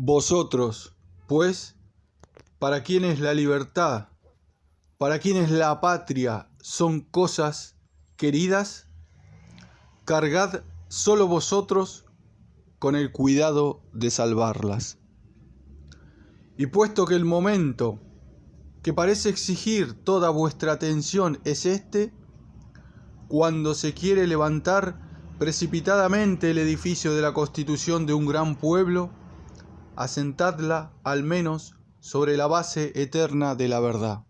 Vosotros, pues, para quienes la libertad, para quienes la patria son cosas queridas, cargad solo vosotros con el cuidado de salvarlas. Y puesto que el momento que parece exigir toda vuestra atención es este, cuando se quiere levantar precipitadamente el edificio de la constitución de un gran pueblo, asentadla al menos sobre la base eterna de la verdad.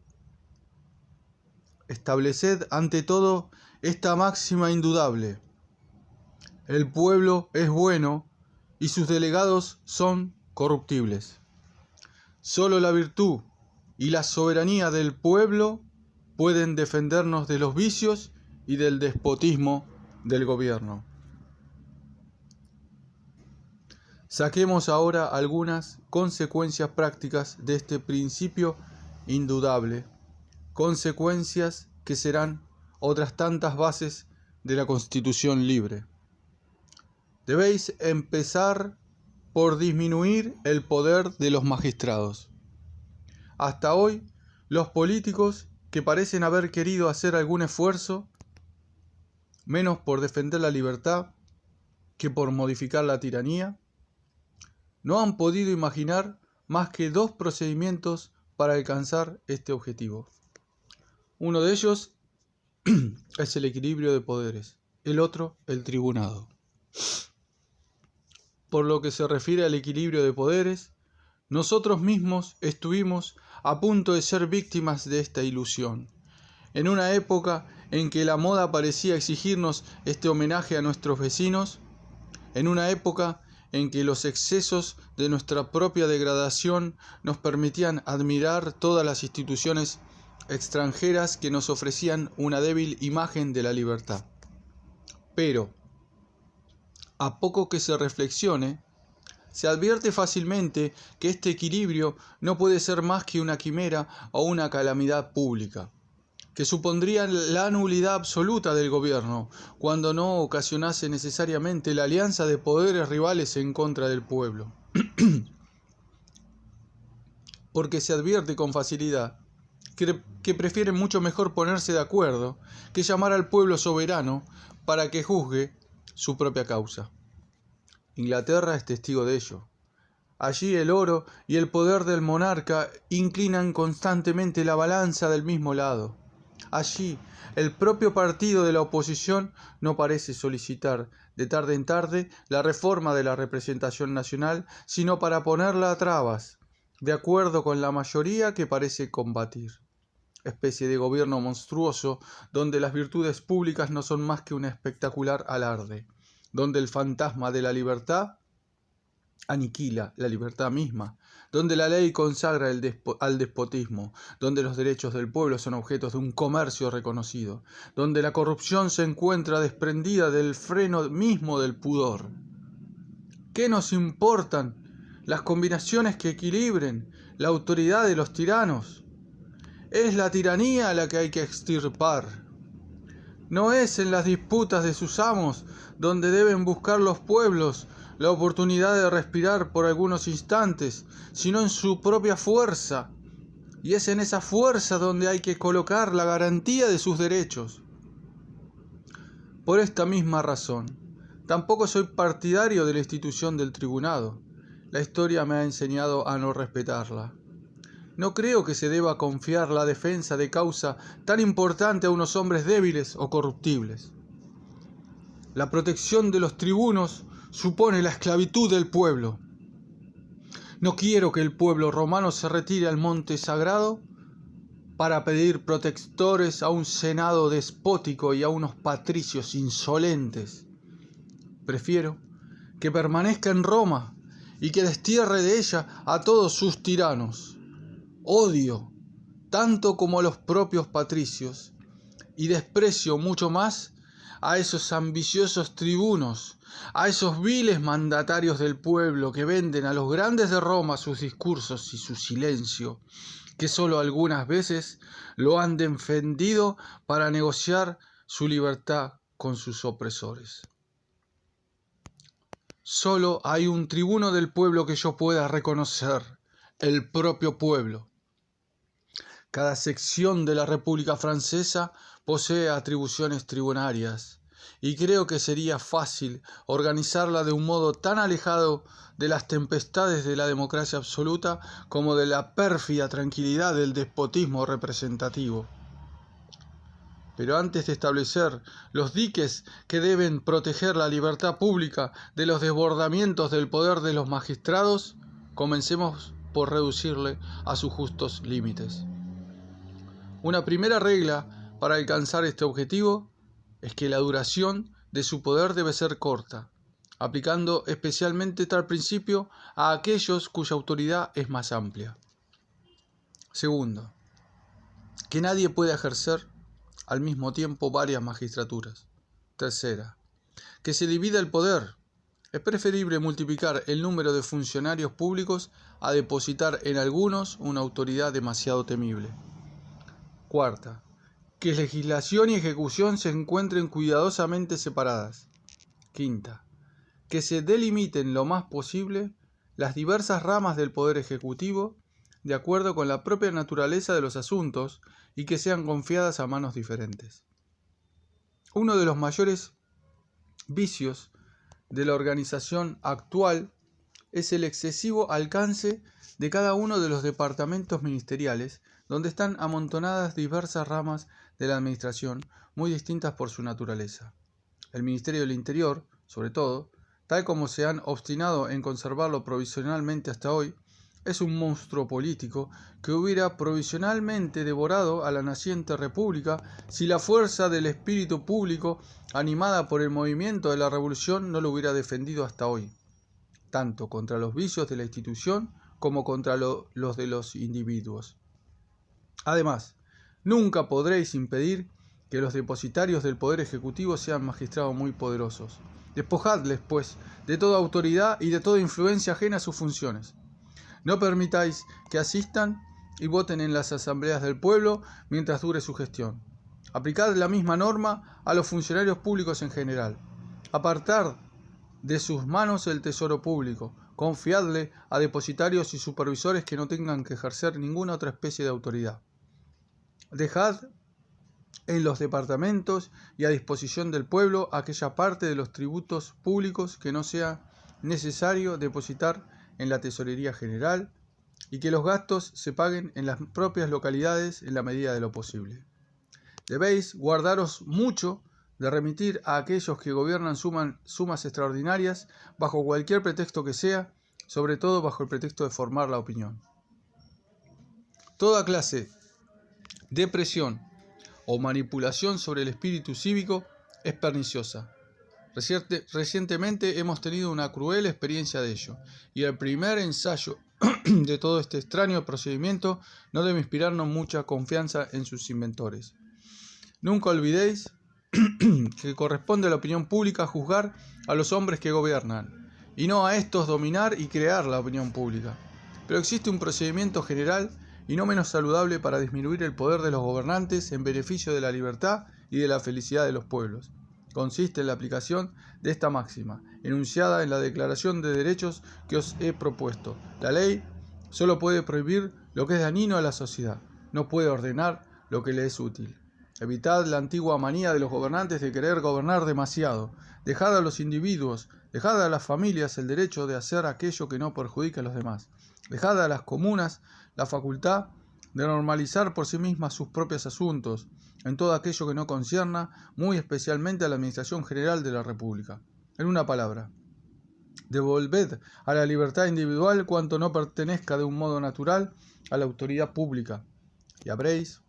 Estableced ante todo esta máxima indudable: el pueblo es bueno y sus delegados son corruptibles. Solo la virtud y la soberanía del pueblo pueden defendernos de los vicios y del despotismo del gobierno. Saquemos ahora algunas consecuencias prácticas de este principio indudable, consecuencias que serán otras tantas bases de la Constitución libre. Debéis empezar por disminuir el poder de los magistrados. Hasta hoy, los políticos que parecen haber querido hacer algún esfuerzo, menos por defender la libertad que por modificar la tiranía, no han podido imaginar más que dos procedimientos para alcanzar este objetivo. Uno de ellos es el equilibrio de poderes, el otro el tribunado. Por lo que se refiere al equilibrio de poderes, nosotros mismos estuvimos a punto de ser víctimas de esta ilusión. En una época en que la moda parecía exigirnos este homenaje a nuestros vecinos, en una época en que los excesos de nuestra propia degradación nos permitían admirar todas las instituciones extranjeras que nos ofrecían una débil imagen de la libertad. Pero, a poco que se reflexione, se advierte fácilmente que este equilibrio no puede ser más que una quimera o una calamidad pública, que supondría la nulidad absoluta del gobierno, cuando no ocasionase necesariamente la alianza de poderes rivales en contra del pueblo. Porque se advierte con facilidad que prefieren mucho mejor ponerse de acuerdo que llamar al pueblo soberano para que juzgue su propia causa. Inglaterra es testigo de ello. Allí el oro y el poder del monarca inclinan constantemente la balanza del mismo lado. Allí el propio partido de la oposición no parece solicitar de tarde en tarde la reforma de la representación nacional, sino para ponerla a trabas, de acuerdo con la mayoría que parece combatir. Especie de gobierno monstruoso donde las virtudes públicas no son más que un espectacular alarde, donde el fantasma de la libertad aniquila la libertad misma, donde la ley consagra al despotismo, donde los derechos del pueblo son objetos de un comercio reconocido, donde la corrupción se encuentra desprendida del freno mismo del pudor. ¿Qué nos importan las combinaciones que equilibren la autoridad de los tiranos? Es la tiranía la que hay que extirpar. No es en las disputas de sus amos donde deben buscar los pueblos la oportunidad de respirar por algunos instantes, sino en su propia fuerza. Y es en esa fuerza donde hay que colocar la garantía de sus derechos. Por esta misma razón, tampoco soy partidario de la institución del tribunado. La historia me ha enseñado a no respetarla. No creo que se deba confiar la defensa de causa tan importante a unos hombres débiles o corruptibles. La protección de los tribunos supone la esclavitud del pueblo. No quiero que el pueblo romano se retire al monte sagrado para pedir protectores a un senado despótico y a unos patricios insolentes. Prefiero que permanezca en Roma y que destierre de ella a todos sus tiranos. Odio, tanto como a los propios patricios, y desprecio mucho más a esos ambiciosos tribunos, a esos viles mandatarios del pueblo que venden a los grandes de Roma sus discursos y su silencio, que solo algunas veces lo han defendido para negociar su libertad con sus opresores. Solo hay un tribuno del pueblo que yo pueda reconocer, el propio pueblo. Cada sección de la República Francesa posee atribuciones tribunarias, y creo que sería fácil organizarla de un modo tan alejado de las tempestades de la democracia absoluta como de la pérfida tranquilidad del despotismo representativo. Pero antes de establecer los diques que deben proteger la libertad pública de los desbordamientos del poder de los magistrados, comencemos por reducirle a sus justos límites. Una primera regla para alcanzar este objetivo es que la duración de su poder debe ser corta, aplicando especialmente tal principio a aquellos cuya autoridad es más amplia. Segundo, que nadie pueda ejercer al mismo tiempo varias magistraturas. Tercera, que se divida el poder. Es preferible multiplicar el número de funcionarios públicos a depositar en algunos una autoridad demasiado temible. Cuarta, que legislación y ejecución se encuentren cuidadosamente separadas. Quinta, que se delimiten lo más posible las diversas ramas del poder ejecutivo de acuerdo con la propia naturaleza de los asuntos y que sean confiadas a manos diferentes. Uno de los mayores vicios de la organización actual es el excesivo alcance de cada uno de los departamentos ministeriales, donde están amontonadas diversas ramas de la administración muy distintas por su naturaleza. El Ministerio del Interior, sobre todo, tal como se han obstinado en conservarlo provisionalmente hasta hoy, es un monstruo político que hubiera provisionalmente devorado a la naciente república si la fuerza del espíritu público, animada por el movimiento de la revolución, no lo hubiera defendido hasta hoy, tanto contra los vicios de la institución como contra los de los individuos. Además, nunca podréis impedir que los depositarios del poder ejecutivo sean magistrados muy poderosos. Despojadles, pues, de toda autoridad y de toda influencia ajena a sus funciones. No permitáis que asistan y voten en las asambleas del pueblo mientras dure su gestión. Aplicad la misma norma a los funcionarios públicos en general. Apartad de sus manos el tesoro público. Confiadle a depositarios y supervisores que no tengan que ejercer ninguna otra especie de autoridad. Dejad en los departamentos y a disposición del pueblo aquella parte de los tributos públicos que no sea necesario depositar en la tesorería general y que los gastos se paguen en las propias localidades en la medida de lo posible. Debéis guardaros mucho de remitir a aquellos que gobiernan sumas extraordinarias bajo cualquier pretexto que sea, sobre todo bajo el pretexto de formar la opinión. Toda clase de presión o manipulación sobre el espíritu cívico es perniciosa. Recientemente hemos tenido una cruel experiencia de ello, y el primer ensayo de todo este extraño procedimiento no debe inspirarnos mucha confianza en sus inventores. Nunca olvidéis que corresponde a la opinión pública juzgar a los hombres que gobiernan, y no a estos dominar y crear la opinión pública. Pero existe un procedimiento general y no menos saludable para disminuir el poder de los gobernantes en beneficio de la libertad y de la felicidad de los pueblos. Consiste en la aplicación de esta máxima, enunciada en la Declaración de Derechos que os he propuesto. La ley solo puede prohibir lo que es dañino a la sociedad, no puede ordenar lo que le es útil. Evitad la antigua manía de los gobernantes de querer gobernar demasiado. Dejad a los individuos, dejad a las familias el derecho de hacer aquello que no perjudique a los demás. Dejad a las comunas la facultad de normalizar por sí mismas sus propios asuntos, en todo aquello que no concierna muy especialmente a la administración general de la República. En una palabra, devolved a la libertad individual cuanto no pertenezca de un modo natural a la autoridad pública, y habréis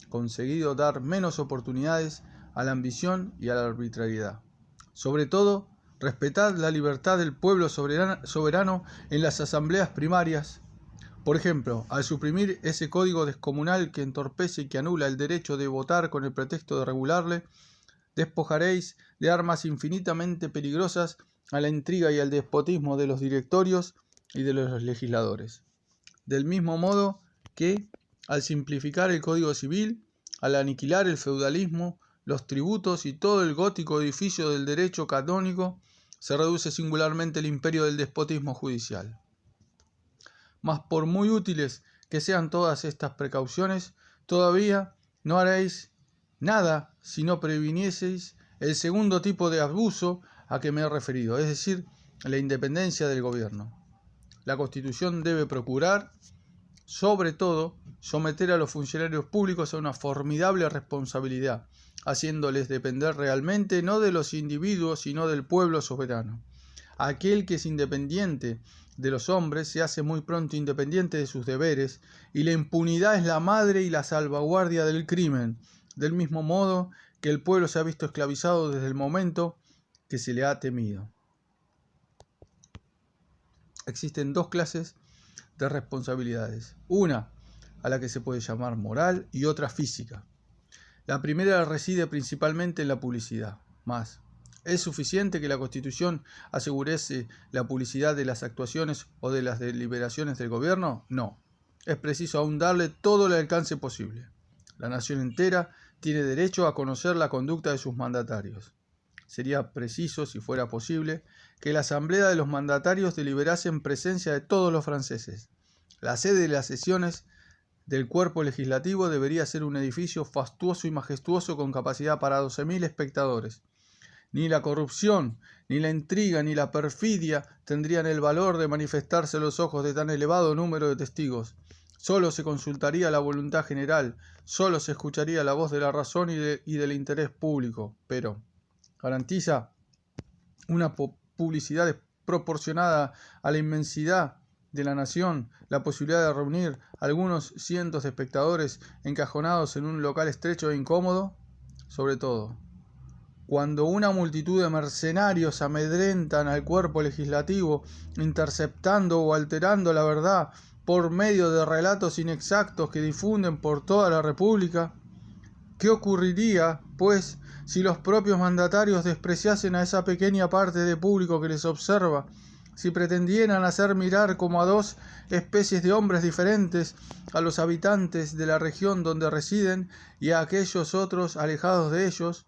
conseguido dar menos oportunidades a la ambición y a la arbitrariedad. Sobre todo, respetad la libertad del pueblo soberano en las asambleas primarias. Por ejemplo, al suprimir ese código descomunal que entorpece y que anula el derecho de votar con el pretexto de regularle, despojaréis de armas infinitamente peligrosas a la intriga y al despotismo de los directorios y de los legisladores. Del mismo modo que, al simplificar el Código Civil, al aniquilar el feudalismo, los tributos y todo el gótico edificio del derecho canónico, se reduce singularmente el imperio del despotismo judicial. Mas por muy útiles que sean todas estas precauciones, todavía no haréis nada si no previnieseis el segundo tipo de abuso a que me he referido, es decir, la independencia del gobierno. La Constitución debe procurar, sobre todo, someter a los funcionarios públicos a una formidable responsabilidad, haciéndoles depender realmente no de los individuos, sino del pueblo soberano. Aquel que es independiente de los hombres se hace muy pronto independiente de sus deberes, y la impunidad es la madre y la salvaguardia del crimen, del mismo modo que el pueblo se ha visto esclavizado desde el momento que se le ha temido. Existen dos clases de responsabilidades, una a la que se puede llamar moral y otra física. La primera reside principalmente en la publicidad, mas ¿es suficiente que la Constitución asegurase la publicidad de las actuaciones o de las deliberaciones del gobierno? No, es preciso aún darle todo el alcance posible. La nación entera tiene derecho a conocer la conducta de sus mandatarios. Sería preciso, si fuera posible, que la asamblea de los mandatarios deliberase en presencia de todos los franceses. La sede de las sesiones del cuerpo legislativo debería ser un edificio fastuoso y majestuoso con capacidad para 12.000 espectadores. Ni la corrupción, ni la intriga, ni la perfidia tendrían el valor de manifestarse a los ojos de tan elevado número de testigos. Solo se consultaría la voluntad general, solo se escucharía la voz de la razón y del interés público, pero garantiza una publicidad proporcionada a la inmensidad de la nación, la posibilidad de reunir algunos cientos de espectadores encajonados en un local estrecho e incómodo. Sobre todo, cuando una multitud de mercenarios amedrentan al cuerpo legislativo, interceptando o alterando la verdad por medio de relatos inexactos que difunden por toda la República, ¿qué ocurriría, pues, si los propios mandatarios despreciasen a esa pequeña parte de público que les observa, si pretendieran hacer mirar como a dos especies de hombres diferentes a los habitantes de la región donde residen y a aquellos otros alejados de ellos,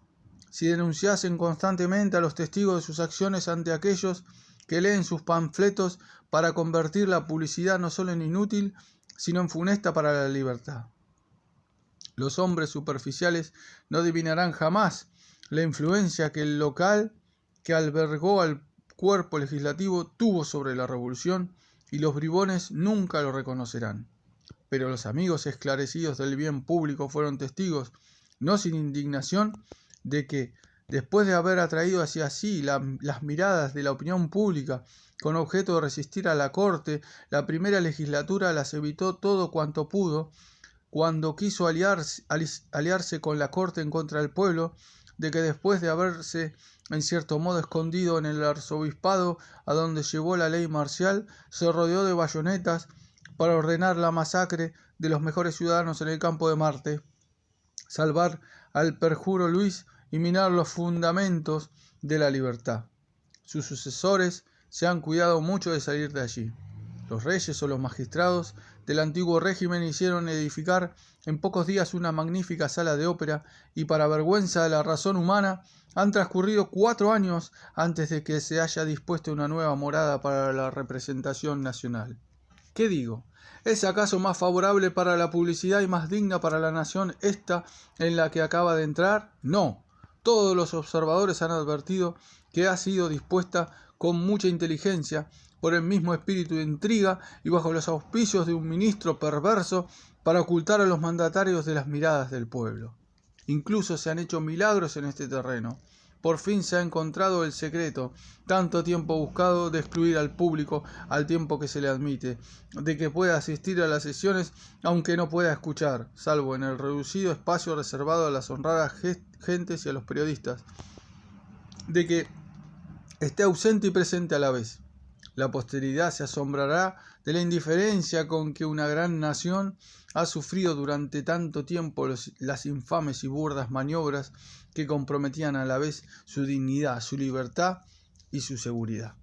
si denunciasen constantemente a los testigos de sus acciones ante aquellos que leen sus panfletos para convertir la publicidad no solo en inútil, sino en funesta para la libertad? Los hombres superficiales no adivinarán jamás la influencia que el local que albergó al cuerpo legislativo tuvo sobre la revolución, y los bribones nunca lo reconocerán. Pero los amigos esclarecidos del bien público fueron testigos, no sin indignación, de que, después de haber atraído hacia sí las miradas de la opinión pública con objeto de resistir a la corte, la primera legislatura las evitó todo cuanto pudo, cuando quiso aliarse con la corte en contra del pueblo, de que después de haberse en cierto modo escondido en el arzobispado a donde llevó la ley marcial, se rodeó de bayonetas para ordenar la masacre de los mejores ciudadanos en el campo de Marte, salvar al perjuro Luis y minar los fundamentos de la libertad. Sus sucesores se han cuidado mucho de salir de allí. Los reyes o los magistrados del antiguo régimen hicieron edificar en pocos días una magnífica sala de ópera, y para vergüenza de la razón humana han transcurrido 4 años antes de que se haya dispuesto una nueva morada para la representación nacional. ¿Qué digo? ¿Es acaso más favorable para la publicidad y más digna para la nación esta en la que acaba de entrar? No. Todos los observadores han advertido que ha sido dispuesta con mucha inteligencia, por el mismo espíritu de intriga y bajo los auspicios de un ministro perverso, para ocultar a los mandatarios de las miradas del pueblo. Incluso se han hecho milagros en este terreno. Por fin se ha encontrado el secreto, tanto tiempo buscado, de excluir al público al tiempo que se le admite, de que pueda asistir a las sesiones aunque no pueda escuchar, salvo en el reducido espacio reservado a las honradas gentes y a los periodistas, de que esté ausente y presente a la vez. La posteridad se asombrará de la indiferencia con que una gran nación ha sufrido durante tanto tiempo las infames y burdas maniobras que comprometían a la vez su dignidad, su libertad y su seguridad.